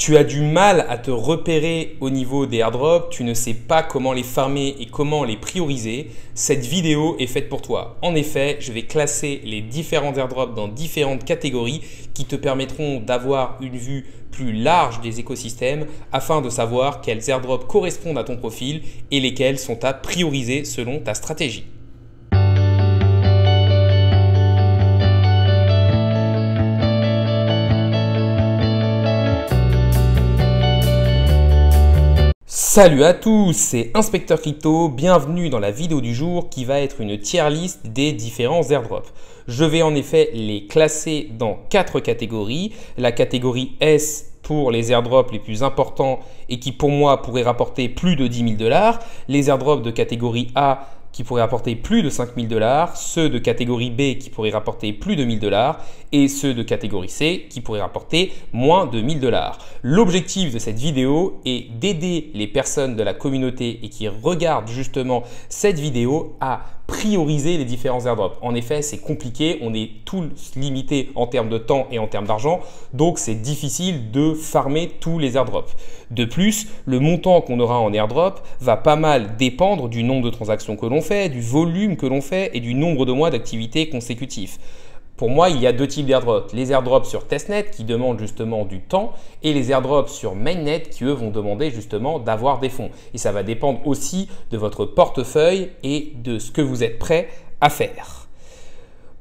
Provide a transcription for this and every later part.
Tu as du mal à te repérer au niveau des airdrops, tu ne sais pas comment les farmer et comment les prioriser, cette vidéo est faite pour toi. En effet, je vais classer les différents airdrops dans différentes catégories qui te permettront d'avoir une vue plus large des écosystèmes afin de savoir quels airdrops correspondent à ton profil et lesquels sont à prioriser selon ta stratégie. Salut à tous, c'est Inspecteur Crypto, bienvenue dans la vidéo du jour qui va être une tier list des différents airdrops. Je vais en effet les classer dans 4 catégories. La catégorie S pour les airdrops les plus importants et qui pour moi pourraient rapporter plus de 10 000 $. Les airdrops de catégorie A qui pourraient rapporter plus de 5 000 $, ceux de catégorie B qui pourraient rapporter plus de 1 000 $ et ceux de catégorie C qui pourraient rapporter moins de 1 000 $. L'objectif de cette vidéo est d'aider les personnes de la communauté et qui regardent justement cette vidéo à prioriser les différents airdrops. En effet, c'est compliqué, on est tous limités en termes de temps et en termes d'argent, donc c'est difficile de farmer tous les airdrops. De plus, le montant qu'on aura en airdrop va pas mal dépendre du nombre de transactions que l'on fait, du volume que l'on fait et du nombre de mois d'activité consécutifs. Pour moi, il y a deux types d'airdrops. Les airdrops sur testnet qui demandent justement du temps et les airdrops sur mainnet qui eux vont demander justement d'avoir des fonds. Et ça va dépendre aussi de votre portefeuille et de ce que vous êtes prêt à faire.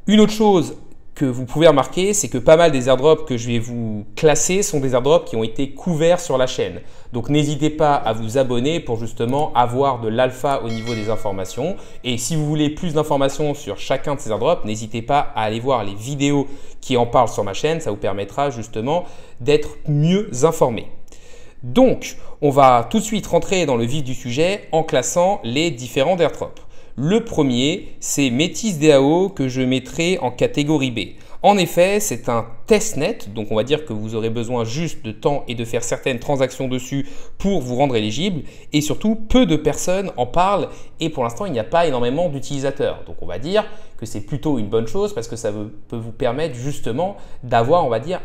Une autre chose que vous pouvez remarquer, c'est que pas mal des airdrops que je vais vous classer sont des airdrops qui ont été couverts sur la chaîne. Donc n'hésitez pas à vous abonner pour justement avoir de l'alpha au niveau des informations. Et si vous voulez plus d'informations sur chacun de ces airdrops, n'hésitez pas à aller voir les vidéos qui en parlent sur ma chaîne. Ça vous permettra justement d'être mieux informé. Donc, on va tout de suite rentrer dans le vif du sujet en classant les différents airdrops. Le premier, c'est Métis DAO que je mettrai en catégorie B. En effet, c'est un testnet, donc on va dire que vous aurez besoin juste de temps et de faire certaines transactions dessus pour vous rendre éligible. Et surtout, peu de personnes en parlent et pour l'instant, il n'y a pas énormément d'utilisateurs. Donc on va dire que c'est plutôt une bonne chose parce que ça peut vous permettre justement d'avoir, on va dire,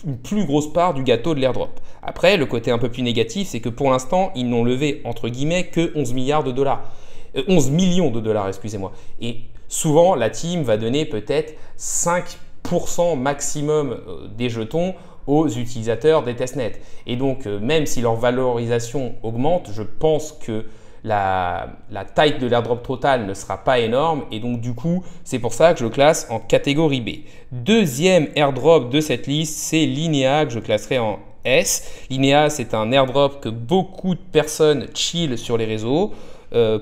une plus grosse part du gâteau de l'airdrop. Après, le côté un peu plus négatif, c'est que pour l'instant, ils n'ont levé entre guillemets que 11 milliards de dollars. 11 millions de dollars, excusez-moi. Et souvent, la team va donner peut-être 5% maximum des jetons aux utilisateurs des testnets. Et donc, même si leur valorisation augmente, je pense que la taille de l'airdrop total ne sera pas énorme. Et donc, du coup, c'est pour ça que je le classe en catégorie B. Deuxième airdrop de cette liste, c'est Linea que je classerai en S. Linea, c'est un airdrop que beaucoup de personnes chill sur les réseaux.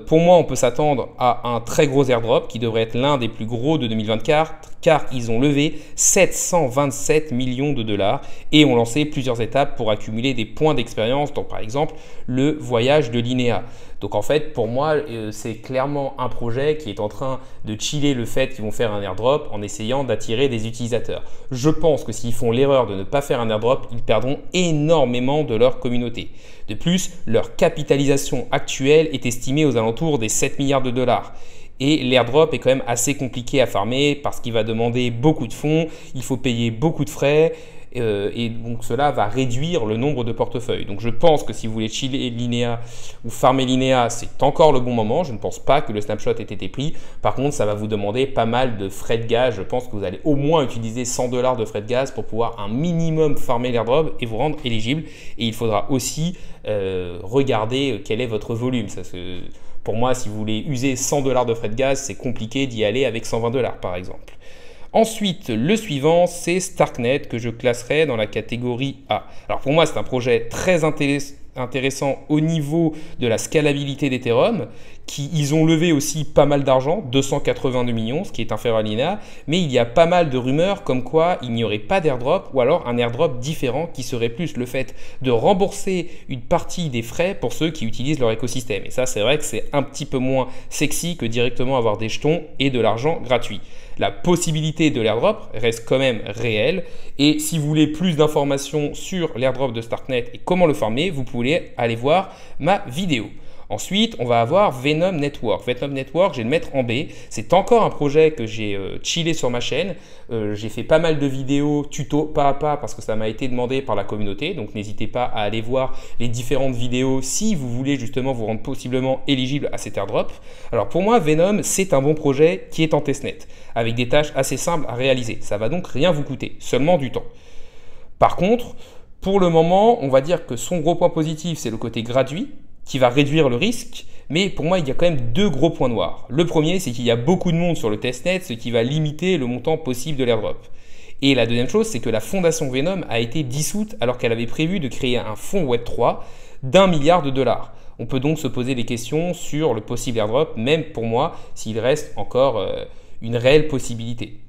Pour moi, on peut s'attendre à un très gros airdrop qui devrait être l'un des plus gros de 2024 car ils ont levé 727 millions de dollars et ont lancé plusieurs étapes pour accumuler des points d'expérience dans par exemple le voyage de Linea. Donc en fait, pour moi, c'est clairement un projet qui est en train de chiller le fait qu'ils vont faire un airdrop en essayant d'attirer des utilisateurs. Je pense que s'ils font l'erreur de ne pas faire un airdrop, ils perdront énormément de leur communauté. De plus, leur capitalisation actuelle est estimée aux alentours des 7 milliards de dollars. Et l'airdrop est quand même assez compliqué à farmer parce qu'il va demander beaucoup de fonds, il faut payer beaucoup de frais et donc cela va réduire le nombre de portefeuilles. Donc je pense que si vous voulez chiller Linea ou farmer Linea, c'est encore le bon moment. Je ne pense pas que le snapshot ait été pris. Par contre, ça va vous demander pas mal de frais de gaz. Je pense que vous allez au moins utiliser 100 $ de frais de gaz pour pouvoir un minimum farmer l'airdrop et vous rendre éligible. Et il faudra aussi regarder quel est votre volume. Pour moi, si vous voulez user 100 $ de frais de gaz, c'est compliqué d'y aller avec 120 $ par exemple. Ensuite, le suivant, c'est Starknet que je classerai dans la catégorie A. Alors pour moi, c'est un projet très intéressant au niveau de la scalabilité d'Ethereum. Ils ont levé aussi pas mal d'argent, 282 millions, ce qui est inférieur à Linea, mais il y a pas mal de rumeurs comme quoi il n'y aurait pas d'airdrop ou alors un airdrop différent qui serait plus le fait de rembourser une partie des frais pour ceux qui utilisent leur écosystème. Et ça, c'est vrai que c'est un petit peu moins sexy que directement avoir des jetons et de l'argent gratuit. La possibilité de l'airdrop reste quand même réelle et si vous voulez plus d'informations sur l'airdrop de Starknet et comment le farmer, vous pouvez aller voir ma vidéo. Ensuite, on va avoir Venom Network. Venom Network, je vais le mettre en B. C'est encore un projet que j'ai chillé sur ma chaîne. J'ai fait pas mal de vidéos tuto pas à pas parce que ça m'a été demandé par la communauté. Donc n'hésitez pas à aller voir les différentes vidéos si vous voulez justement vous rendre possiblement éligible à cet airdrop. Alors pour moi, Venom, c'est un bon projet qui est en testnet avec des tâches assez simples à réaliser. Ça va donc rien vous coûter, seulement du temps. Par contre, pour le moment, on va dire que son gros point positif, c'est le côté gratuit, qui va réduire le risque, mais pour moi, il y a quand même deux gros points noirs. Le premier, c'est qu'il y a beaucoup de monde sur le testnet, ce qui va limiter le montant possible de l'airdrop. Et la deuxième chose, c'est que la fondation Venom a été dissoute alors qu'elle avait prévu de créer un fonds Web3 d'1 milliard de dollars. On peut donc se poser des questions sur le possible airdrop, même pour moi, s'il reste encore une réelle possibilité.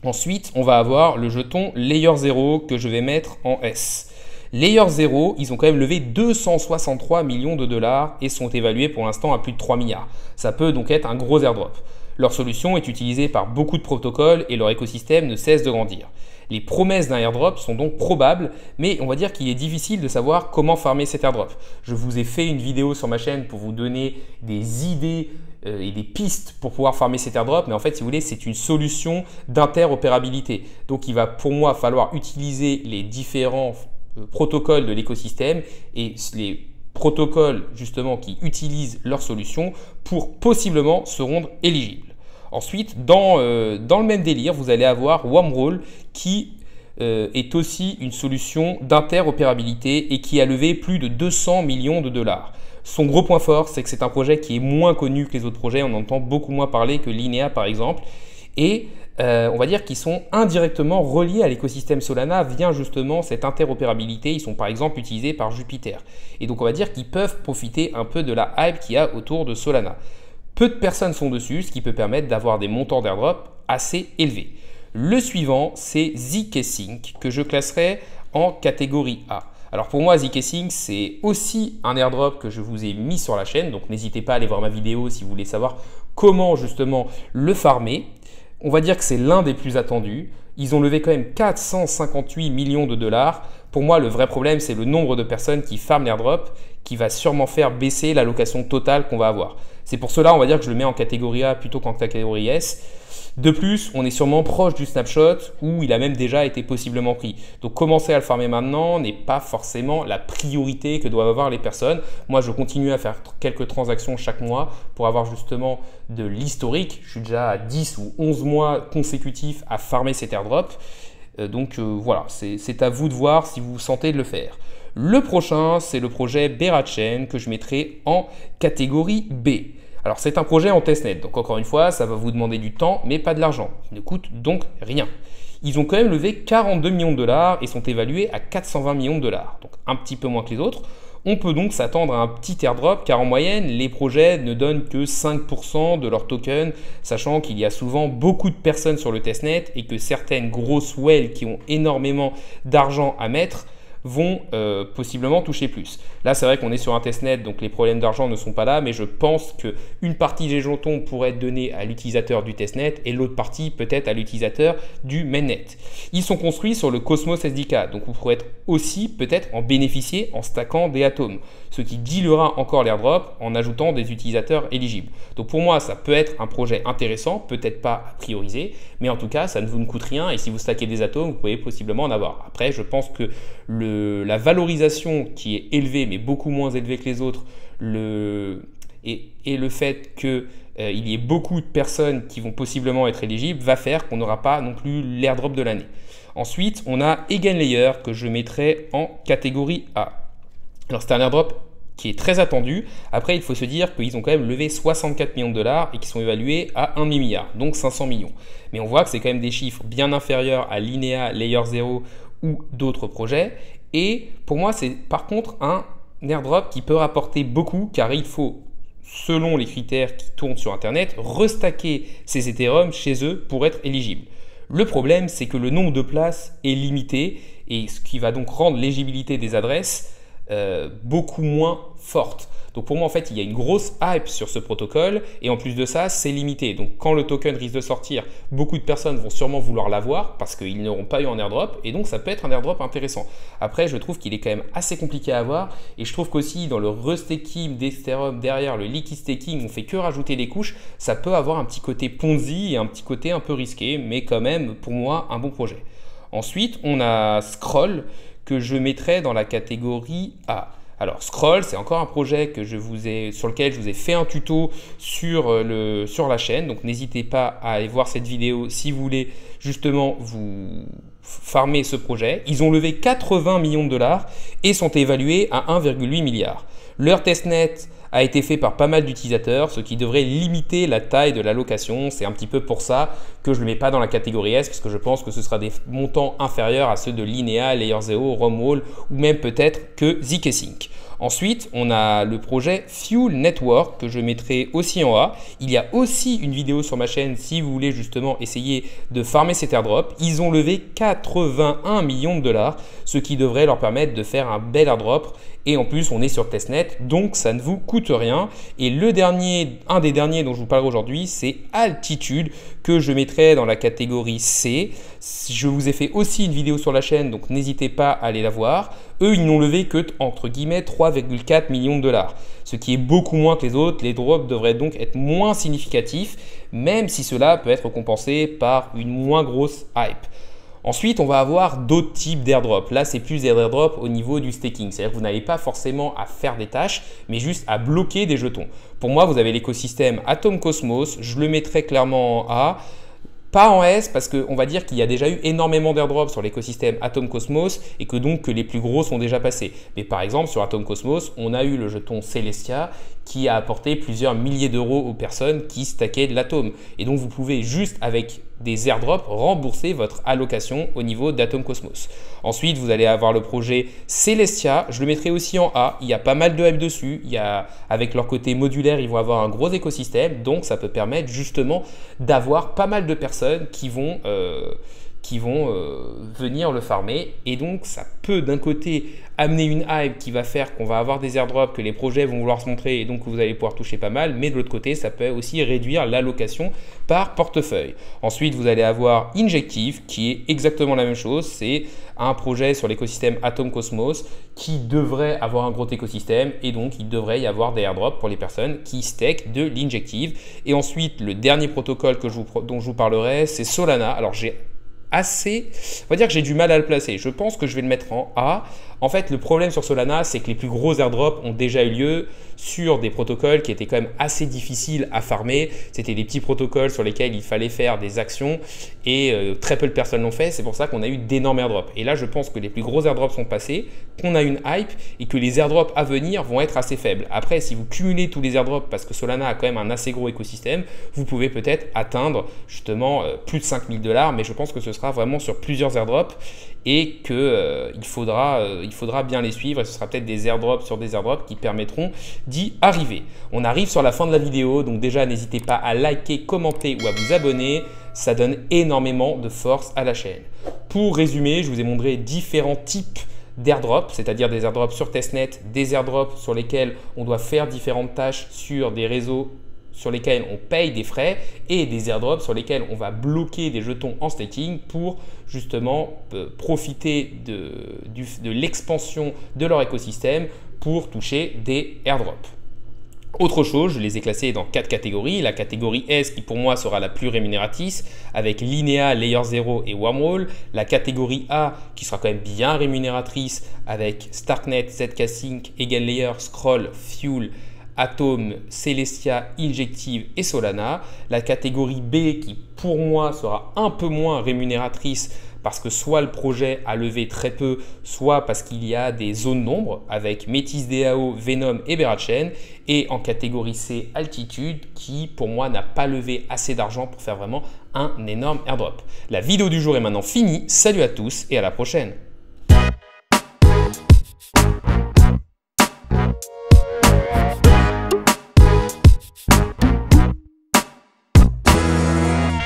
Ensuite, on va avoir le jeton Layer 0 que je vais mettre en S. Layer 0, ils ont quand même levé 263 millions de dollars et sont évalués pour l'instant à plus de 3 milliards. Ça peut donc être un gros airdrop. Leur solution est utilisée par beaucoup de protocoles et leur écosystème ne cesse de grandir. Les promesses d'un airdrop sont donc probables, mais on va dire qu'il est difficile de savoir comment farmer cet airdrop. Je vous ai fait une vidéo sur ma chaîne pour vous donner des idées et des pistes pour pouvoir farmer cet airdrop, mais en fait, si vous voulez, c'est une solution d'interopérabilité. Donc, il va pour moi falloir utiliser les différents protocoles de l'écosystème et les protocoles justement qui utilisent leur solution pour possiblement se rendre éligibles. Ensuite, dans le même délire, vous allez avoir Wormhole qui est aussi une solution d'interopérabilité et qui a levé plus de 200 millions de dollars. Son gros point fort, c'est que c'est un projet qui est moins connu que les autres projets. On entend beaucoup moins parler que Linea par exemple. Et on va dire qu'ils sont indirectement reliés à l'écosystème Solana via justement cette interopérabilité. Ils sont par exemple utilisés par Jupiter. Et donc on va dire qu'ils peuvent profiter un peu de la hype qu'il y a autour de Solana. Peu de personnes sont dessus, ce qui peut permettre d'avoir des montants d'airdrop assez élevés. Le suivant, c'est zkSync que je classerai en catégorie A. Alors pour moi, zkSync, c'est aussi un airdrop que je vous ai mis sur la chaîne. Donc n'hésitez pas à aller voir ma vidéo si vous voulez savoir comment justement le farmer. On va dire que c'est l'un des plus attendus. Ils ont levé quand même 458 millions de dollars. Pour moi, le vrai problème, c'est le nombre de personnes qui farment l'airdrop qui va sûrement faire baisser l'allocation totale qu'on va avoir. C'est pour cela, on va dire que je le mets en catégorie A plutôt qu'en catégorie S. De plus, on est sûrement proche du snapshot où il a même déjà été possiblement pris. Donc commencer à le farmer maintenant n'est pas forcément la priorité que doivent avoir les personnes. Moi, je continue à faire quelques transactions chaque mois pour avoir justement de l'historique. Je suis déjà à 10 ou 11 mois consécutifs à farmer cet airdrop. Voilà, c'est à vous de voir si vous sentez de le faire. Le prochain, c'est le projet Berachain que je mettrai en catégorie B. Alors c'est un projet en testnet, donc encore une fois, ça va vous demander du temps, mais pas de l'argent. Il ne coûte donc rien. Ils ont quand même levé 42 millions de dollars et sont évalués à 420 millions de dollars, donc un petit peu moins que les autres. On peut donc s'attendre à un petit airdrop car en moyenne, les projets ne donnent que 5% de leurs tokens, sachant qu'il y a souvent beaucoup de personnes sur le testnet et que certaines grosses whales qui ont énormément d'argent à mettre vont possiblement toucher plus. Là, c'est vrai qu'on est sur un testnet, donc les problèmes d'argent ne sont pas là, mais je pense qu'une partie des jetons pourrait être donnée à l'utilisateur du testnet et l'autre partie peut-être à l'utilisateur du mainnet. Ils sont construits sur le Cosmos SDK, donc vous pourrez aussi peut-être en bénéficier en stackant des atomes, ce qui dilera encore l'airdrop en ajoutant des utilisateurs éligibles. Donc pour moi, ça peut être un projet intéressant, peut-être pas à prioriser, mais en tout cas, ça ne vous coûte rien et si vous stackez des atomes, vous pouvez possiblement en avoir. Après, je pense que la valorisation qui est élevée, mais beaucoup moins élevée que les autres, et le fait qu'il y ait beaucoup de personnes qui vont possiblement être éligibles, va faire qu'on n'aura pas non plus l'airdrop de l'année. Ensuite, on a EigenLayer que je mettrai en catégorie A. Alors, c'est un airdrop qui est très attendu. Après, il faut se dire qu'ils ont quand même levé 64 millions de dollars et qui sont évalués à 1,5 milliard, donc 500 millions. Mais on voit que c'est quand même des chiffres bien inférieurs à Linea, Layer 0 ou d'autres projets. Et pour moi, c'est par contre un airdrop qui peut rapporter beaucoup car il faut, selon les critères qui tournent sur Internet, restacker ces Ethereum chez eux pour être éligible. Le problème, c'est que le nombre de places est limité et ce qui va donc rendre l'éligibilité des adresses beaucoup moins forte. Donc pour moi, en fait, il y a une grosse hype sur ce protocole et en plus de ça, c'est limité. Donc quand le token risque de sortir, beaucoup de personnes vont sûrement vouloir l'avoir parce qu'ils n'auront pas eu en airdrop et donc ça peut être un airdrop intéressant. Après, je trouve qu'il est quand même assez compliqué à avoir et je trouve qu'aussi dans le restaking d'Ethereum derrière le liquid staking, on fait que rajouter des couches, ça peut avoir un petit côté Ponzi et un petit côté un peu risqué, mais quand même pour moi un bon projet. Ensuite, on a Scroll que je mettrais dans la catégorie A. Alors Scroll, c'est encore un projet sur lequel je vous ai fait un tuto sur la chaîne. Donc n'hésitez pas à aller voir cette vidéo si vous voulez justement vous farmer ce projet. Ils ont levé 80 millions de dollars et sont évalués à 1,8 milliard. Leur testnet a été fait par pas mal d'utilisateurs, ce qui devrait limiter la taille de l'allocation. C'est un petit peu pour ça que je ne le mets pas dans la catégorie S, parce que je pense que ce sera des montants inférieurs à ceux de Linea, Layer0, Rumble ou même peut-être que zkSync. Ensuite, on a le projet Fuel Network que je mettrai aussi en A. Il y a aussi une vidéo sur ma chaîne si vous voulez justement essayer de farmer cet airdrop. Ils ont levé 81 millions de dollars, ce qui devrait leur permettre de faire un bel airdrop. Et en plus, on est sur testnet, donc ça ne vous coûte rien. Et un des derniers dont je vous parlerai aujourd'hui, c'est Altitude, que je mettrai dans la catégorie C. Je vous ai fait aussi une vidéo sur la chaîne, donc n'hésitez pas à aller la voir. Eux, ils n'ont levé que, entre guillemets, 3,4 millions de dollars, ce qui est beaucoup moins que les autres. Les drops devraient donc être moins significatifs, même si cela peut être compensé par une moins grosse hype. Ensuite, on va avoir d'autres types d'airdrops. Là, c'est plus des airdrops au niveau du staking. C'est-à-dire que vous n'avez pas forcément à faire des tâches, mais juste à bloquer des jetons. Pour moi, vous avez l'écosystème Atom Cosmos. Je le mettrai clairement en A. Pas en S parce qu'on va dire qu'il y a déjà eu énormément d'airdrops sur l'écosystème Atom Cosmos et que donc les plus gros sont déjà passés. Mais par exemple sur Atom Cosmos, on a eu le jeton Celestia qui a apporté plusieurs milliers d'euros aux personnes qui stackaient de l'Atom. Et donc vous pouvez juste avec des airdrops rembourser votre allocation au niveau d'Atom Cosmos. Ensuite, vous allez avoir le projet Celestia. Je le mettrai aussi en A. Il y a pas mal de hype dessus. Avec leur côté modulaire, ils vont avoir un gros écosystème. Donc, ça peut permettre justement d'avoir pas mal de personnes qui vont venir le farmer. Et donc, ça peut d'un côté amener une hype qui va faire qu'on va avoir des airdrops, que les projets vont vouloir se montrer et donc vous allez pouvoir toucher pas mal. Mais de l'autre côté, ça peut aussi réduire l'allocation par portefeuille. Ensuite, vous allez avoir Injective qui est exactement la même chose. C'est un projet sur l'écosystème Atom Cosmos qui devrait avoir un gros écosystème et donc il devrait y avoir des airdrops pour les personnes qui stake de l'Injective. Et ensuite, le dernier protocole dont je vous parlerai, c'est Solana. Alors, on va dire que j'ai du mal à le placer. Je pense que je vais le mettre en A. En fait, le problème sur Solana, c'est que les plus gros airdrops ont déjà eu lieu sur des protocoles qui étaient quand même assez difficiles à farmer. C'était des petits protocoles sur lesquels il fallait faire des actions et très peu de personnes l'ont fait. C'est pour ça qu'on a eu d'énormes airdrops. Et là, je pense que les plus gros airdrops sont passés, qu'on a une hype et que les airdrops à venir vont être assez faibles. Après, si vous cumulez tous les airdrops, parce que Solana a quand même un assez gros écosystème, vous pouvez peut-être atteindre justement plus de 5 000 $, mais je pense que ce sera vraiment sur plusieurs airdrops et qu'il faudra bien les suivre et ce sera peut-être des airdrops sur des airdrops qui permettront d'y arriver. On arrive sur la fin de la vidéo, donc déjà n'hésitez pas à liker, commenter ou à vous abonner, ça donne énormément de force à la chaîne. Pour résumer, je vous ai montré différents types d'airdrops, c'est-à-dire des airdrops sur testnet, des airdrops sur lesquels on doit faire différentes tâches sur des réseaux sur lesquels on paye des frais et des airdrops sur lesquels on va bloquer des jetons en staking pour justement profiter de l'expansion de leur écosystème pour toucher des airdrops. Autre chose, je les ai classés dans 4 catégories. La catégorie S qui pour moi sera la plus rémunératrice avec Linea, Layer0 et Wormhole. La catégorie A qui sera quand même bien rémunératrice avec Starknet, zkSync, EigenLayer, Scroll, Fuel, Atom, Celestia, Injective et Solana. La catégorie B qui pour moi sera un peu moins rémunératrice parce que soit le projet a levé très peu, soit parce qu'il y a des zones d'ombre avec Métis DAO, Venom et Berachain. Et en catégorie C, Altitude qui pour moi n'a pas levé assez d'argent pour faire vraiment un énorme airdrop. La vidéo du jour est maintenant finie. Salut à tous et à la prochaine.